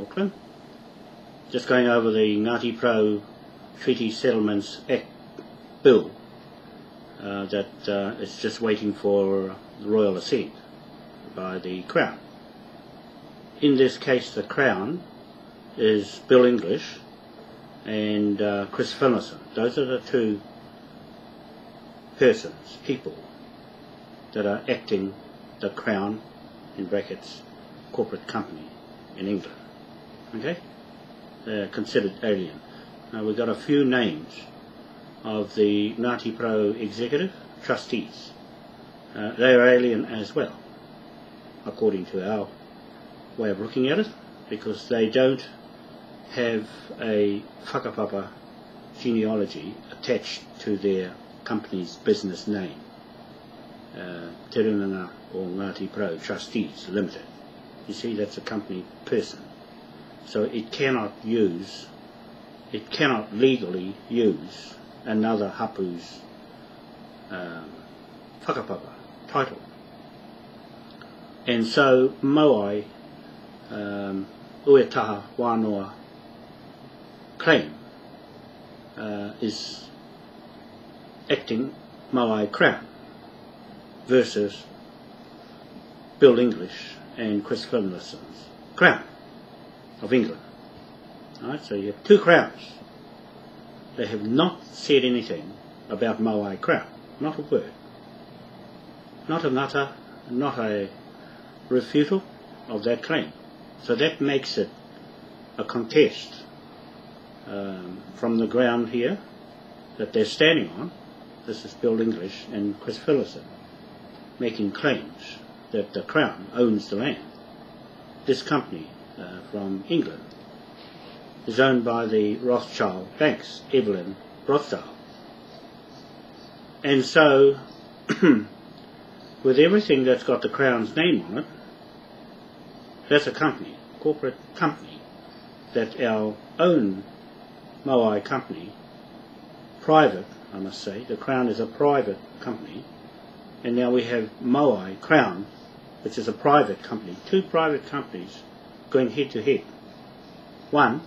Auckland. Just going over the Ngati Porou Treaty Settlements Act bill that is just waiting for the royal assent by the Crown. In this case, the Crown is Bill English and Chris FINLAYSON. Those are the two persons, people, that are acting the Crown, in brackets, corporate company in England. Okay? They're considered alien. Now we've got a few names of the Ngati Porou Executive Trustees. They are alien as well, according to our way of looking at it, because they don't have a whakapapa genealogy attached to their company's business name. Te Runanga or Ngati Porou Trustees Ltd. You see, that's a company person. So it cannot legally use another hapu's whakapapa title. And so MOAI Uetaha Wānoa claim is acting MOAI Crown versus Bill English and Chris FINLAYSON's Crown of England. Right, so you have two crowns. They have not said anything about MOAI Crown, not a word. Not a nutter, not a refutal of that claim. So that makes it a contest from the ground here that they're standing on. This is Bill English and Chris FINLAYSON making claims that the Crown owns the land. This company from England is owned by the Rothschild banks, Evelyn Rothschild. And so, with everything that's got the Crown's name on it, that's a company, corporate company, that our own MOAI company, private, I must say, the Crown is a private company, and now we have MOAI Crown, which is a private company, two private companies going head to head. One,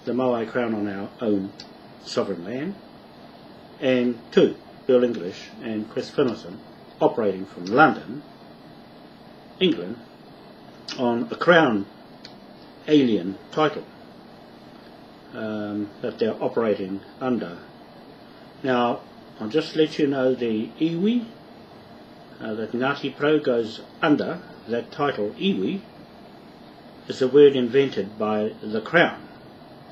the MOAI Crown on our own sovereign land, and two, Bill English and Chris FINLAYSON operating from London, England, on a Crown alien title that they're operating under. Now, I'll just let you know the iwi that Ngati Porou goes under, that title iwi, is a word invented by the Crown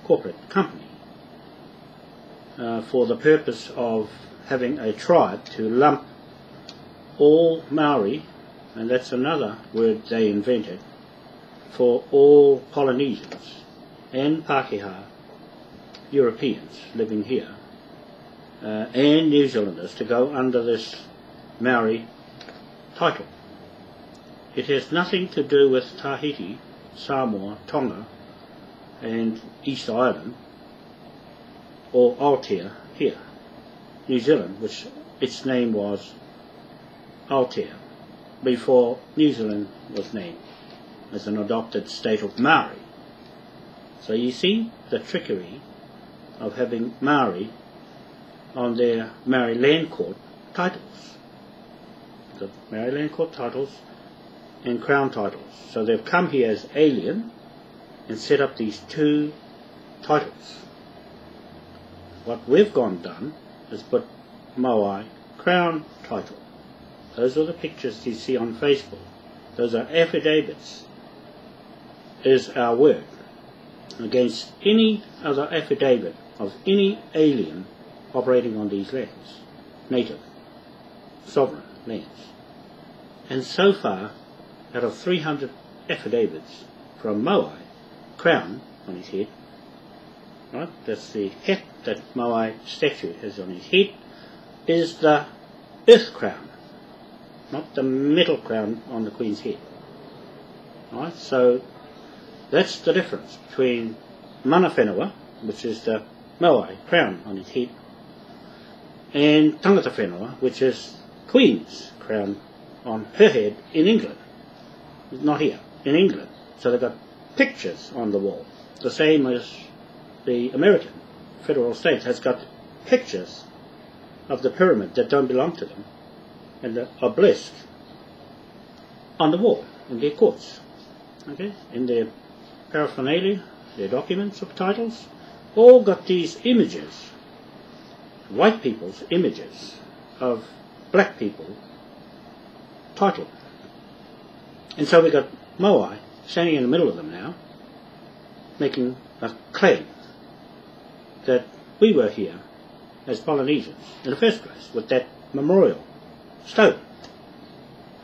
corporate company for the purpose of having a tribe to lump all Maori, and that's another word they invented, for all Polynesians and Pākehā Europeans living here and New Zealanders to go under this Maori title. It has nothing to do with Tahiti, Samoa, Tonga and East Island, or Aotea here, New Zealand, which its name was Aotea before New Zealand was named as an adopted state of Maori. So you see the trickery of having Maori on their Maori Land Court titles. The Maori Land Court titles and Crown titles. So they've come here as alien and set up these two titles. What we've done is put MOAI Crown title. Those are the pictures you see on Facebook. Those are affidavits, is our word, against any other affidavit of any alien operating on these lands, native, sovereign lands. And so far, out of 300 affidavits from MOAI Crown on his head, right, that's the hat that MOAI statue has on his head, is the Earth Crown, not the metal crown on the Queen's head. Right, so that's the difference between Mana Whenua, which is the MOAI Crown on his head, and Tangata Whenua, which is Queen's crown on her head in England. Not here, in England. So they've got pictures on the wall, the same as the American federal state has got pictures of the pyramid that don't belong to them and the obelisk on the wall in their courts, okay, in their paraphernalia, their documents of titles, all got these images, white people's images of black people titled. And so we got Moai standing in the middle of them now, making a claim that we were here as Polynesians in the first place with that memorial stone.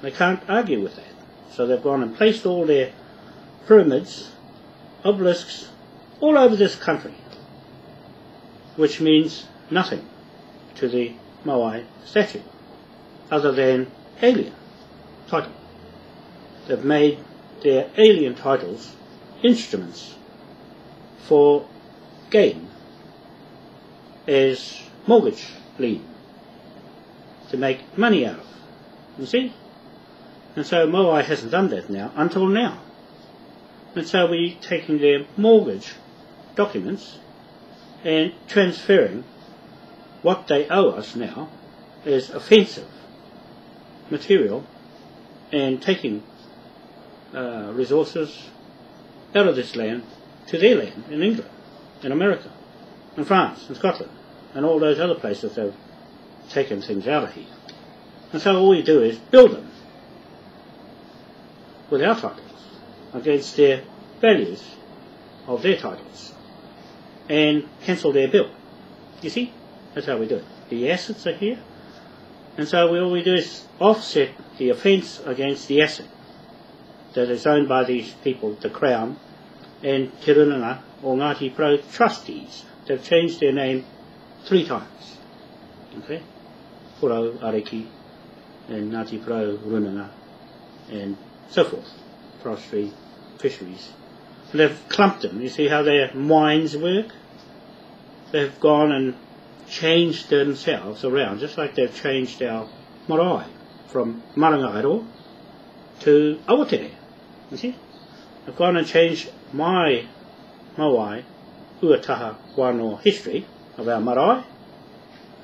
They can't argue with that. So they've gone and placed all their pyramids, obelisks, all over this country, which means nothing to the Moai statue other than alien title. They've made their alien titles instruments for gain as mortgage lien to make money out of. You see? And so Moai hasn't done that now, until now. And so we're taking their mortgage documents and transferring what they owe us now as offensive material and taking resources out of this land to their land in England, in America, in France, in Scotland, and all those other places they've taken things out of here. And so all we do is build them with our titles against their values of their titles and cancel their bill. You see? That's how we do it. The assets are here, and so all we do is offset the offence against the asset that is owned by these people, the Crown and Te Runanga or Ngati Porou Trustees. They've changed their name 3 times. Okay? Porou Ariki and Ngati Porou Runanga and so forth. Forestry, fisheries. They've clumped them. You see how their minds work? They've gone and changed themselves around, just like they've changed our marae from Marangairo to Awatere. You see? They've gone and changed my MOAI Uataha Wano history of our marae.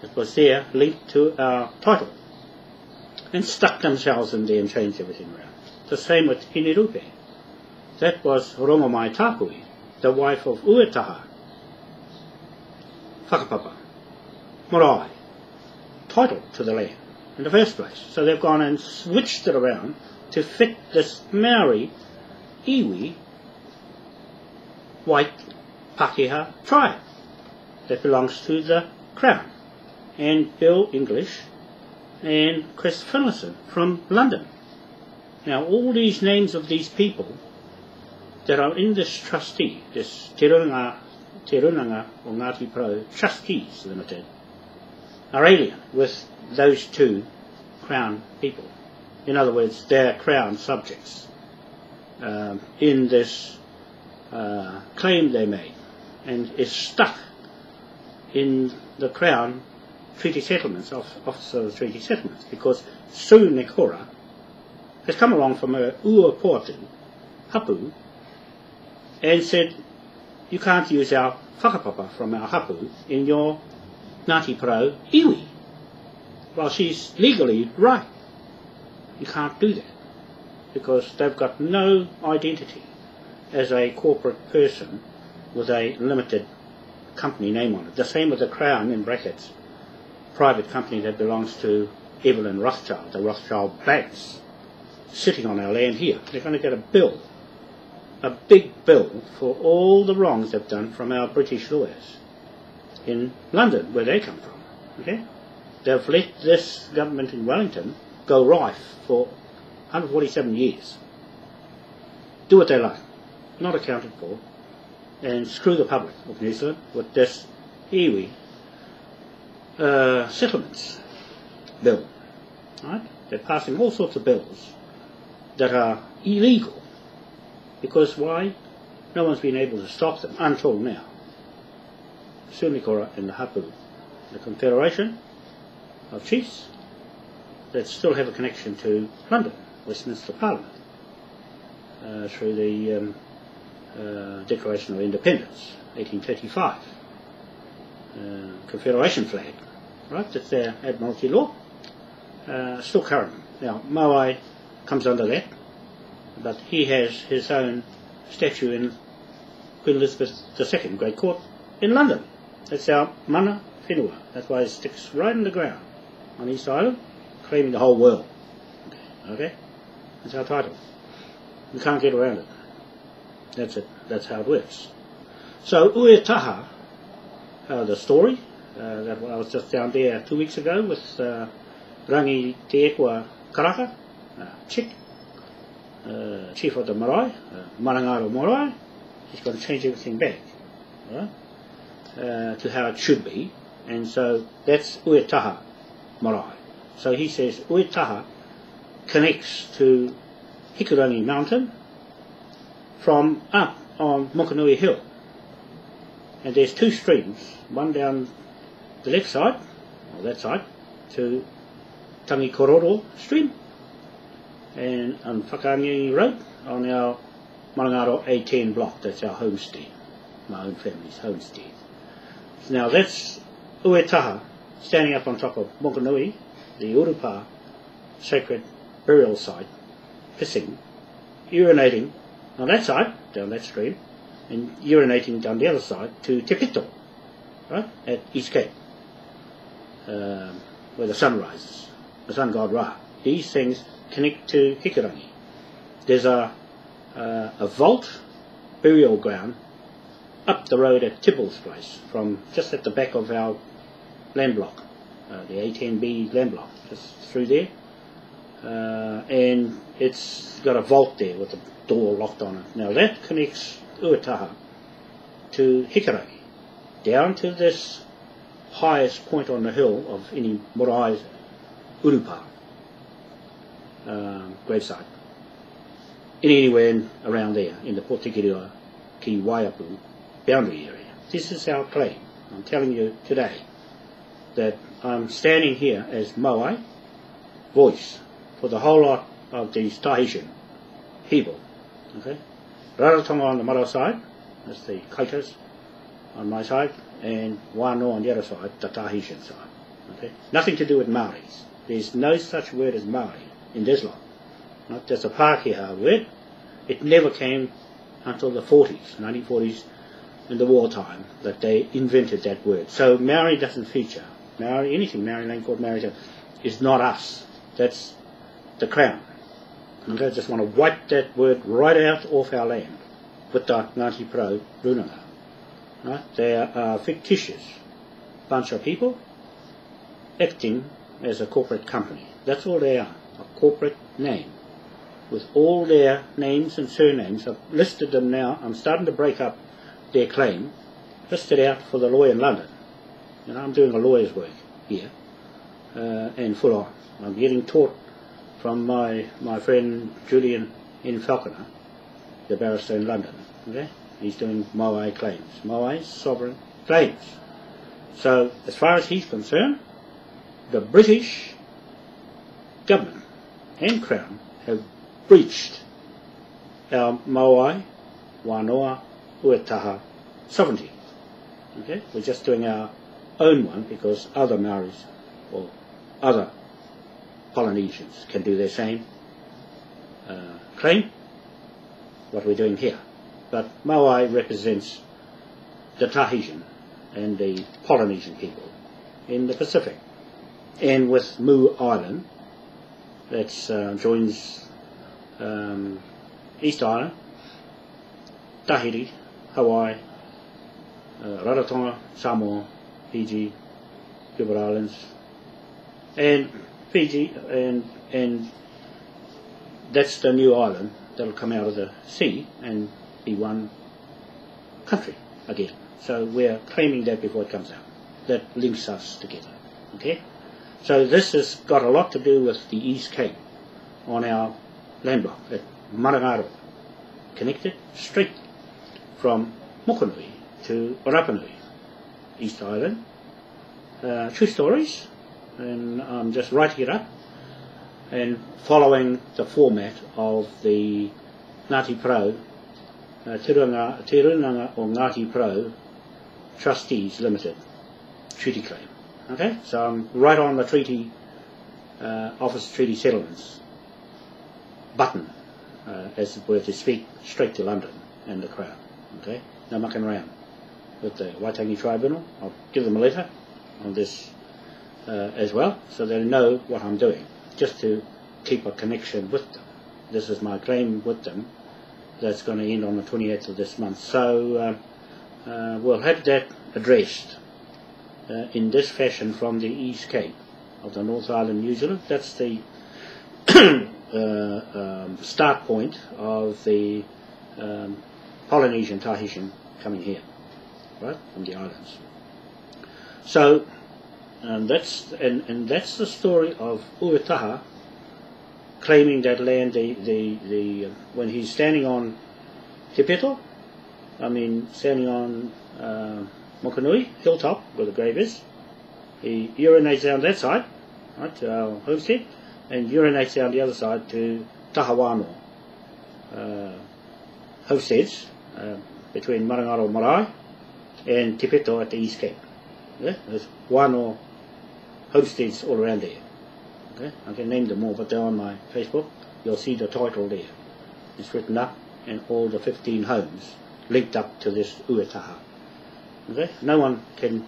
It was there linked to our title, and stuck themselves in there and changed everything around. The same with Hinerupe. That was Rongamai Tāpui, the wife of Uataha Whakapapa, marae, title to the land in the first place. So they've gone and switched it around to fit this Maori iwi white Pākehā tribe that belongs to the Crown, and Bill English and Chris Finlayson from London. Now all these names of these people that are in this trustee, this Te Runanga or Ngati Porou Trustees Ltd, are alien with those 2 Crown people. In other words, they're Crown subjects in this claim they made, and is stuck in the Crown Treaty Settlements, Office of Treaty Settlements, because Sue Nekora has come along from her Uaportu, HAPU, and said, you can't use our whakapapa from our HAPU in your Ngati Porou iwi. Well, she's legally right. You can't do that, because they've got no identity as a corporate person with a limited company name on it. The same with the Crown, in brackets, private company that belongs to Evelyn Rothschild, the Rothschild banks, sitting on our land here. They're going to get a bill, a big bill, for all the wrongs they've done from our British lawyers in London, where they come from. Okay? They've let this government in Wellington go rife for 147 years. Do what they like, not accounted for, and screw the public of New Zealand with this iwi settlements bill. Right? They're passing all sorts of bills that are illegal, because why? No one's been able to stop them until now. Sunikora and the HAPU, the Confederation of Chiefs that still have a connection to London, Westminster Parliament, through the Declaration of Independence, 1835. Confederation flag, right? That's their Admiralty law, still current. Now, Moai comes under that, but he has his own statue in Queen Elizabeth II Great Court in London. That's our mana whenua. That's why it sticks right in the ground on East Island, claiming the whole world. Okay? That's our title. We can't get around it. That's it. That's how it works. So, Uetaha, the story, that I was just down there 2 weeks ago with Rangi Te Ekua Karaka, Chick, Chief of the Marae, Marangaro Marae. He's going to change everything back, right, to how it should be. And so that's Uetaha Marae. So he says Uetaha connects to Hikurangi Mountain from up on Mokanui Hill. And there's two streams, one down the left side, or that side, to Tangi Kororo stream, and on Whakaangi Road on our Marangaro A10 block. That's our homestead, my own family's homestead. Now that's Uetaha standing up on top of Mokanui, the Urupa sacred burial site, pissing, urinating on that side, down that stream, and urinating down the other side to Te Pito, right, at East Cape, where the sun rises, the sun god Ra. These things connect to Hikurangi. There's a vault burial ground up the road at Tibble's place, from just at the back of our land block, the A10B land block, just through there. And it's got a vault there with a door locked on it. Now that connects Uetaha to Hikurangi, down to this highest point on the hill of any Moai's Urupa gravesite, anywhere around there in the Potikirua ki Waiapu boundary area. This is our claim. I'm telling you today that I'm standing here as Moai voice for the whole lot of these Tahitian people. Okay? Rarotonga on the Maro side, that's the Kaitas on my side, and Wānoa on the other side, the Tahitian side. Okay? Nothing to do with Maoris. There's no such word as Maori in this lot. Not just a Pākehā word. It never came until the 40s, 1940s, in the wartime, that they invented that word. So Maori doesn't feature. Maori, anything Maori land called Maori is not us. That's the Crown. And they just want to wipe that word right out off our land with the Ngati Porou Runanga. Right? They are a fictitious bunch of people acting as a corporate company. That's all they are, a corporate name. With all their names and surnames, I've listed them now. I'm starting to break up their claim, listed out for the lawyer in London. You know, I'm doing a lawyer's work here, and full on. I'm getting taught from my friend Julian in Falconer, the barrister in London. Okay? He's doing MOAI claims, MOAI sovereign claims. So, as far as he's concerned, the British government and Crown have breached our MOAI, Wānoa, Uetaha sovereignty. Okay? We're just doing our own one because other Maoris or other Polynesians can do their same claim, what we're doing here. But Moai represents the Tahitian and the Polynesian people in the Pacific. And with Mu Island, that joins East Island, Tahiti, Hawaii, Rarotonga, Samoa, Fiji, Gilbert Islands, and Fiji, and that's the new island that'll come out of the sea and be one country again. So we're claiming that before it comes out. That links us together. Okay? So this has got a lot to do with the East Cape on our land block at Marangaro, connected straight from Mokanui to Rapanui, East Island. True stories, and I'm just writing it up and following the format of the Ngati Porou Te Runanga o Ngati Porou Trustees Ltd treaty claim. Okay, so I'm right on the treaty office treaty settlements button, as it were to speak, straight to London and the Crown. Okay, no mucking around with the Waitangi Tribunal. I'll give them a letter on this as well, so they know what I'm doing, just to keep a connection with them. This is my claim with them that's going to end on the 28th of this month. So we'll have that addressed in this fashion from the East Cape of the North Island, New Zealand. That's the start point of the Polynesian Tahitian coming here, right, from the islands. So that's the story of Uetaha claiming that land. When he's standing on Te Peto, standing on Mokanui hilltop where the grave is, he urinates down that side, right, to our homestead, and urinates down the other side to Tahawano homesteads between Marangaro Marae and Te Peto at the East Cape. Yeah? There's wano homesteads all around there. Okay? I can name them all, but they're on my Facebook. You'll see the title there. It's written up, and all the 15 homes linked up to this Uetaha. Okay? No one can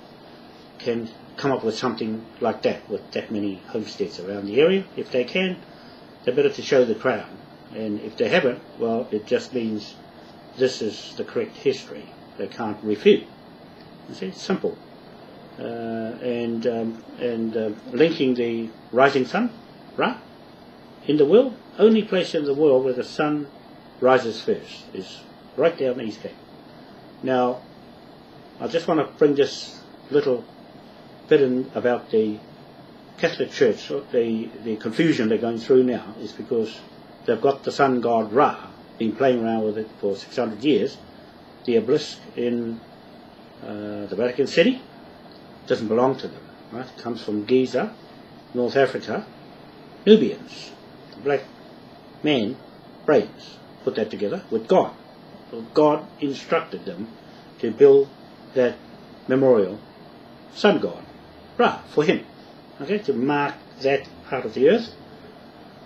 come up with something like that with that many homesteads around the area. If they can, they're better to show the Crown. And if they haven't, well, it just means this is the correct history. They can't refute. You see, it's simple. Linking the rising sun, Ra, in the world, only place in the world where the sun rises first is right down the East Cape. Now, I just want to bring this little bit in about the Catholic Church. The confusion they're going through now is because they've got the sun god Ra, been playing around with it for 600 years. The obelisk in the Vatican City doesn't belong to them, right? It comes from Giza, North Africa, Nubians. The black man, brains, put that together with God. So God instructed them to build that memorial sun god, Ra, for him, okay, to mark that part of the earth.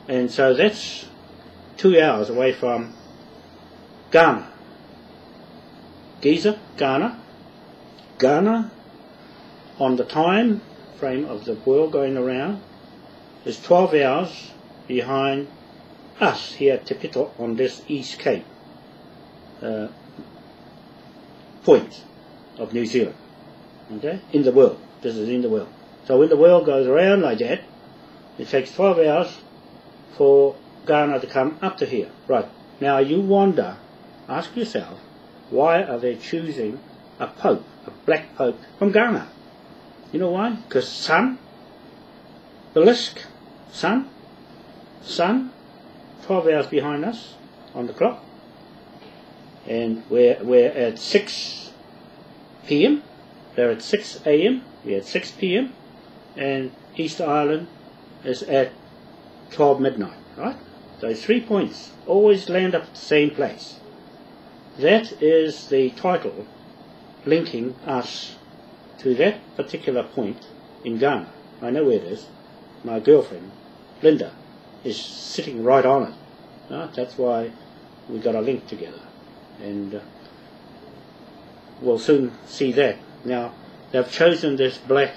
And so that's 2 hours away from Ghana. Giza, Ghana. Ghana, on the time frame of the world going around, is 12 hours behind us here at Te Peto on this East Cape point of New Zealand. Okay, in the world. This is in the world. So when the world goes around like that, it takes 12 hours for Ghana to come up to here. Right. Now you wonder, ask yourself, why are they choosing a pope, a black pope from Ghana? You know why? Because sun, obelisk, sun, 12 hours behind us on the clock, and we're at 6 p.m. They're at 6 a.m. We're at 6 p.m. and Easter Island is at 12 midnight. Right? Those 3 points always land up at the same place. That is the title linking us to that particular point in Ghana. I know where it is. My girlfriend, Linda, is sitting right on it. That's why we got a link together. And we'll soon see that. Now, they've chosen this black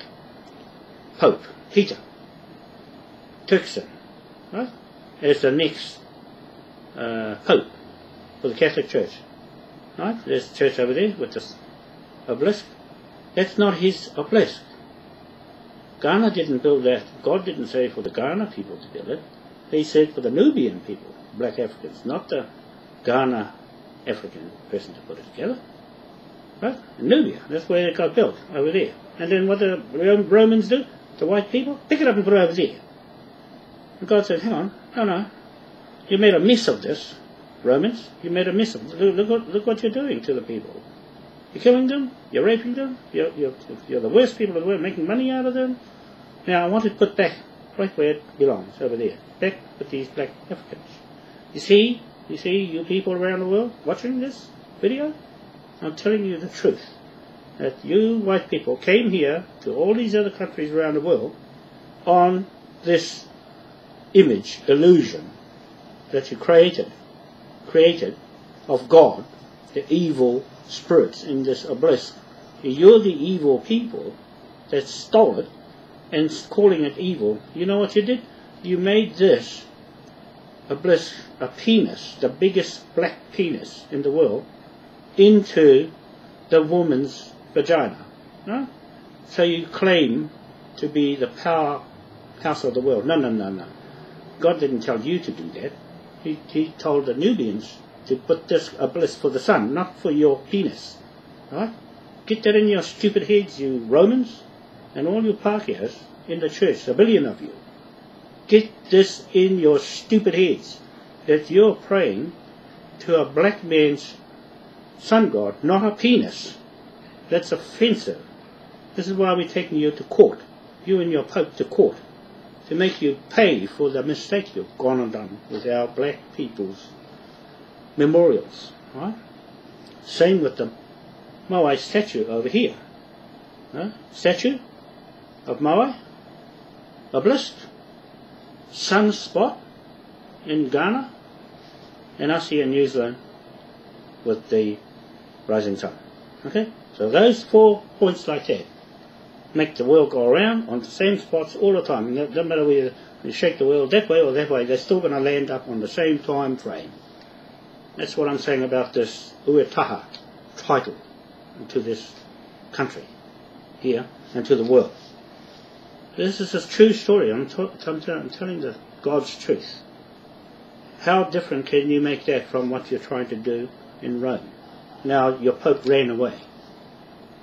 Pope, Peter Turkson, right, as the next Pope for the Catholic Church. Right? There's a church over there with this obelisk. That's not his obelisk. Ghana didn't build that. God didn't say for the Ghana people to build it. He said for the Nubian people, black Africans, not the Ghana African person to put it together. Right? In Nubia, that's where it got built, over there. And then what the Romans do, the white people, pick it up and put it over there. And God said, hang on, no, you made a mess of this, Romans. You made a mess of it. Look what you're doing to the people. You're killing them, you're raping them, you're the worst people in the world, making money out of them. Now I want it put back right where it belongs, over there. Back with these black Africans. You see, you people around the world watching this? video? I'm telling you the truth. That you white people came here to all these other countries around the world on this image, illusion that you created of God, the evil spirits in this obelisk. You're the evil people that stole it and calling it evil. You know what you did? You made this obelisk, a penis, the biggest black penis in the world, into the woman's vagina. No? So you claim to be the powerhouse of the world. No, no, no, no. God didn't tell you to do that. He told the Nubians to put this obelisk for the sun, not for your penis. Right? Get that in your stupid heads, you Romans, and all you Pākehās in the church, a billion of you. Get this in your stupid heads, that you're praying to a black man's sun god, not a penis. That's offensive. This is why we're taking you to court, you and your Pope to court, to make you pay for the mistake you've gone and done with our black people's memorials. Right? Same with the Moai statue over here. Statue of Moai, obelisk, sunspot in Ghana, and us here in New Zealand with the rising sun. Okay? So those 4 points like that make the world go around on the same spots all the time. And it doesn't matter whether you shake the world that way or that way, they're still going to land up on the same time frame. That's what I'm saying about this Uetaha title to this country here and to the world. This is a true story. I'm telling the God's truth. How different can you make that from what you're trying to do in Rome? Now your Pope ran away.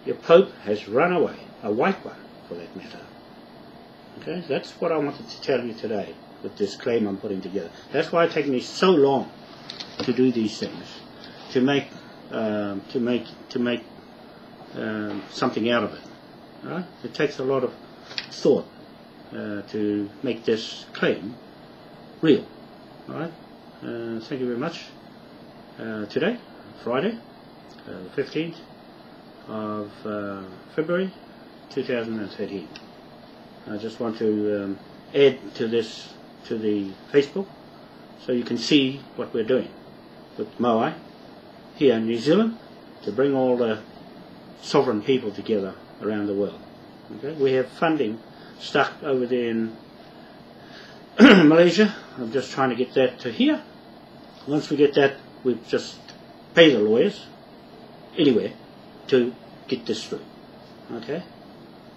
Your Pope has run away. A white one, for that matter. Okay, that's what I wanted to tell you today with this claim I'm putting together. That's why it's taken me so long to do these things, to make something out of it. Right? It takes a lot of thought to make this claim real. Right? Thank you very much. Today, Friday, the 15th of February 2013. I just want to add to this to the Facebook so you can see what we're doing with Moai here in New Zealand to bring all the sovereign people together around the world. Okay? We have funding stuck over there in Malaysia. I'm just trying to get that to here. Once we get that, we just pay the lawyers anywhere to get this through. Okay?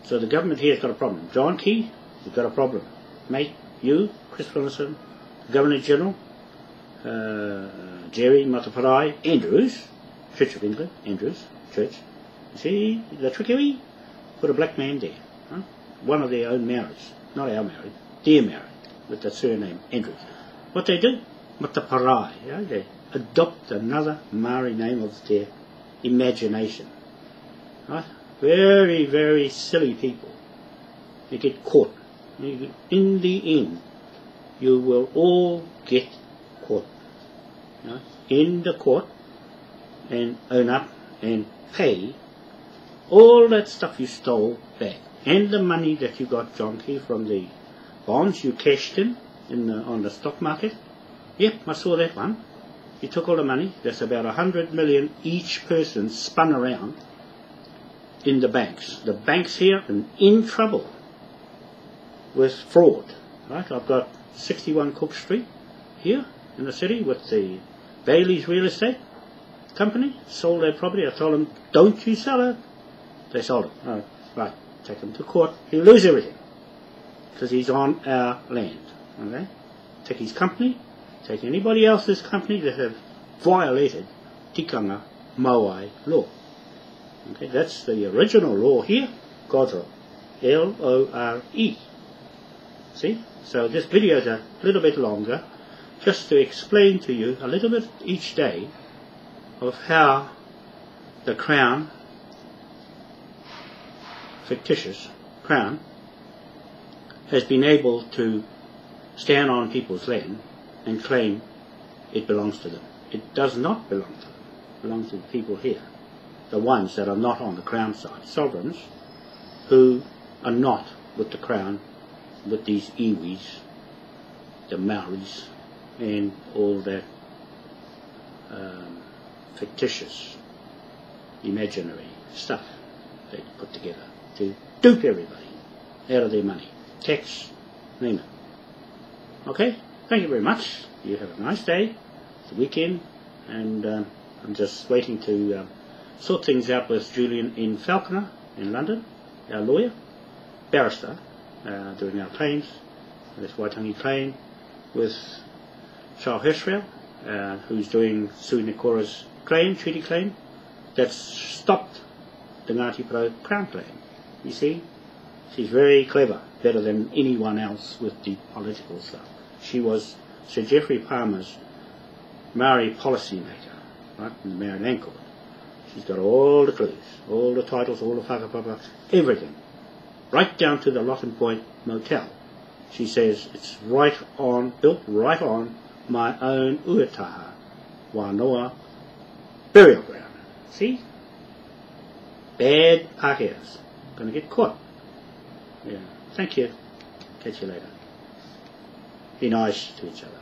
So the government here has got a problem. John Key, you've got a problem. Mate, you, Chris Finlayson, Governor General, Jerry Mataparai, Andrews, Church of England, Andrews, Church. You see, the trickery? Put a black man there. Huh? One of their own Maoris, not our Maori, their Maori, with the surname Andrews. What they did? Mataparai. Yeah? They adopt another Maori name of their imagination. Right? Very, very silly people. You get caught. In the end, you will all get caught. Right? In the court, and own up and pay all that stuff you stole back. And the money that you got, John Key, from the bonds you cashed in on the stock market. Yep, I saw that one. You took all the money. That's about 100 million each person spun around in the banks. The banks here are in trouble with fraud. Right? I've got 61 Cook Street here in the city with the Bailey's Real Estate Company. Sold their property. I told them, don't you sell it. They sold it. Oh, right. Take him to court. He'll lose everything because he's on our land. Okay? Take his company. Take anybody else's company that have violated Tikanga Moai law. Okay, that's the original law here, God's law, L-O-R-E. See? So this video is a little bit longer, just to explain to you a little bit each day of how the Crown, fictitious Crown, has been able to stand on people's land and claim it belongs to them. It does not belong to them. belongs to the people here, the ones that are not on the Crown side, sovereigns, who are not with the Crown, with these iwis, the Maoris, and all that fictitious, imaginary stuff they put together to dupe everybody out of their money, tax, name it. Okay, thank you very much. You have a nice day. It's the weekend, and I'm just waiting to sort things out with Julian in Falconer in London, our lawyer, barrister, doing our claims, this Waitangi claim, with Charles Hirschfeld, who's doing Sui Nikora's claim, treaty claim, that's stopped the Ngati Porou Crown claim. You see, she's very clever, better than anyone else with the political stuff. She was Sir Geoffrey Palmer's Maori policy maker, right, in the Maori Land Court. She's got all the clues, all the titles, all the whakapapa, everything, right down to the Lawton Point Motel. She says it's right on, built right on my own uetaha, Wanoa burial ground. See? Bad Pākehās. Gonna get caught. Yeah. Thank you. Catch you later. Be nice to each other.